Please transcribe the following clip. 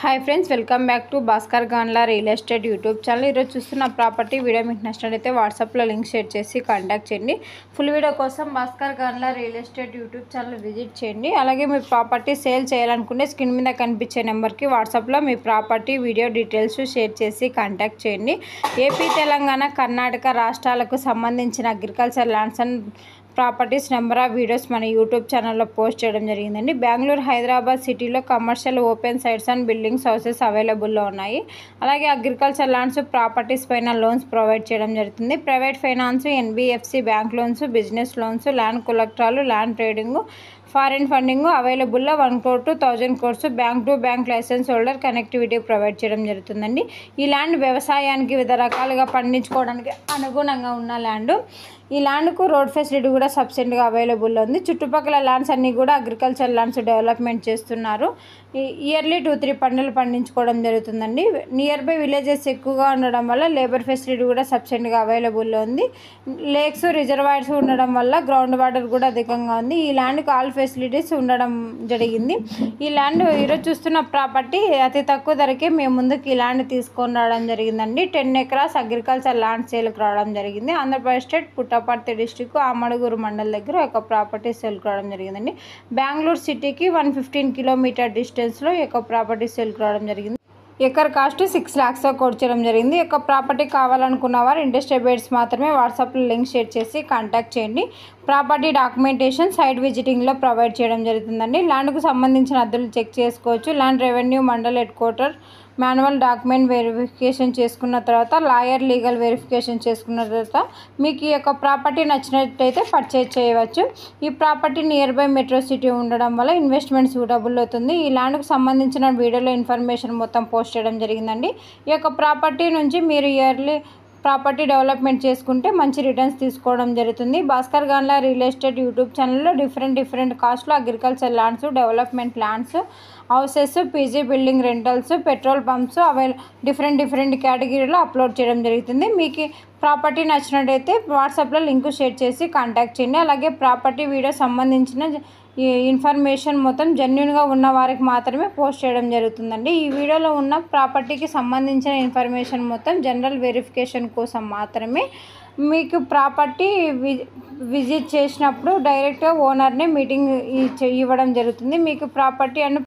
Hi friends, welcome back to Bhaskar Ganla real estate YouTube channel. ఈరోజు చూస్తున్న property video మీకు నచ్చినట్లయితే వాట్సాప్లో లింక్ షేర్ చేసి కాంటాక్ట్ చేయండి. ఫుల్ వీడియో కోసం Bhaskar Ganla real estate YouTube channel visit చేయండి. అలాగే మీ ప్రాపర్టీ సేల్ చేయాలనుకుంటే స్క్రీన్ మీద కనిపించే నెంబర్కి వాట్సాప్లో మీ ప్రాపర్టీ వీడియో డీటెయిల్స్ షేర్ చేసి కాంటాక్ట్ చేయండి. ఏపీ, తెలంగాణ, కర్ణాటక రాష్ట్రాలకు సంబంధించిన agriculture lands and properties number of videos మన యూట్యూబ్ ఛానల్లో పోస్ట్ చేయడం జరిగిందండి. బెంగళూరు, హైదరాబాద్ సిటీలో commercial open sites and buildings houses అవైలబుల్లో ఉన్నాయి. అలాగే అగ్రికల్చర్ ల్యాండ్స్ ప్రాపర్టీస్ పైన లోన్స్ ప్రొవైడ్ చేయడం జరుగుతుంది. Private finance, NBFC bank loans, business loans, land కొలెక్టరాలు, ల్యాండ్ ట్రేడింగ్, ఫారిన్ ఫండింగ్ అవైలబుల్లో 1 crore to 1000 crores bank to bank licence holder connectivity provide చేయడం జరుగుతుందండి. ఈ ల్యాండ్ వ్యవసాయానికి వివిధ రకాలుగా పండించుకోవడానికి అనుగుణంగా ఉన్న ల్యాండ్. ఈ ల్యాండ్కు రోడ్ ఫెసిలిటీ కూడా సబ్సిడీగా అవైలబుల్లో ఉంది. చుట్టుపక్కల ల్యాండ్స్ అన్నీ కూడా అగ్రికల్చర్ ల్యాండ్స్ డెవలప్మెంట్ చేస్తున్నారు. ఇయర్లీ 2-3 పంటలు పండించుకోవడం జరుగుతుందండి. నియర్ బై విలేజెస్ ఎక్కువగా ఉండడం వల్ల లేబర్ ఫెసిలిటీ కూడా సబ్సిడీగా అవైలబుల్లో ఉంది. లేక్స్, రిజర్వాయర్స్ ఉండడం వల్ల గ్రౌండ్ వాటర్ కూడా అధికంగా ఉంది. ఈ ల్యాండ్కి ఆల్ ఫెసిలిటీస్ ఉండడం జరిగింది. ఈ ల్యాండ్ ఈరోజు చూస్తున్న ప్రాపర్టీ అతి తక్కువ ధరకే మేము ముందుకు ఈ ల్యాండ్ తీసుకొని రావడం జరిగిందండి. 10 acres అగ్రికల్చర్ ల్యాండ్ సేల్కి రావడం జరిగింది. ఆంధ్రప్రదేశ్ స్టేట్ పుట్టపర్తి డిస్టిక్ ఆమడుగురు మండల్ దగ్గర ఒక ప్రాపర్టీ సేల్కి రావడం జరిగిందండి. బెంగళూరు సిటీకి 115 కిలోమీటర్ డిస్టెన్స్లో ఈ యొక్క ప్రాపర్టీ సేల్కి రావడం జరిగింది. ఎకర్ కాస్ట్ 6 lakhs కోట్ చేయడం జరిగింది. ఈ యొక్క ప్రాపర్టీ కావాలనుకున్న వారు ఇంట్రెస్టెడ్ బయర్స్ మాత్రమే వాట్సాప్లో లింక్ షేర్ చేసి కాంటాక్ట్ చేయండి. ప్రాపర్టీ డాక్యుమెంటేషన్ సైట్ విజిటింగ్లో ప్రొవైడ్ చేయడం జరుగుతుందండి. ల్యాండ్కు సంబంధించిన అద్దెలు చెక్ చేసుకోవచ్చు. Land revenue mandal head quarter manual document verification చేసుకున్న తర్వాత, లాయర్ లీగల్ వెరిఫికేషన్ చేసుకున్న తర్వాత మీకు ఈ యొక్క ప్రాపర్టీ నచ్చినట్లయితే పర్చేజ్ చేయవచ్చు. ఈ property near by metro city ఉండడం వల్ల ఇన్వెస్ట్మెంట్ సూటబుల్ అవుతుంది. ఈ ల్యాండ్కు సంబంధించిన వీడియోలో ఇన్ఫర్మేషన్ మొత్తం పోస్ట్ చేయడం జరిగిందండి. ఈ యొక్క ప్రాపర్టీ నుంచి మీరు ఇయర్లీ ప్రాపర్టీ డెవలప్మెంట్ చేసుకుంటే మంచి రిటర్న్స్ తీసుకోవడం జరుగుతుంది. Bhaskar Ganla real estate YouTube ఛానల్లో డిఫరెంట్ కాస్ట్లో agriculture lands, development lands, houses, PG building rentals, petrol pumps different కేటగిరీలో అప్లోడ్ చేయడం జరుగుతుంది. మీకు ప్రాపర్టీ నచ్చినట్టయితే వాట్సాప్లో లింక్ షేర్ చేసి కాంటాక్ట్ చేయండి. అలాగే ప్రాపర్టీ వీడియో సంబంధించిన ఈ ఇన్ఫర్మేషన్ మొత్తం జెన్యూన్గా ఉన్న వారికి మాత్రమే పోస్ట్ చేయడం జరుగుతుందండి. ఈ వీడియోలో ఉన్న ప్రాపర్టీకి సంబంధించిన ఇన్ఫర్మేషన్ మొత్తం జనరల్ వెరిఫికేషన్ కోసం మాత్రమే. మీకు ప్రాపర్టీ విజిట్ చేసినప్పుడు డైరెక్ట్గా ఓనర్ని మీటింగ్ ఇవ్వడం జరుగుతుంది. మీకు ప్రాపర్టీ అండ్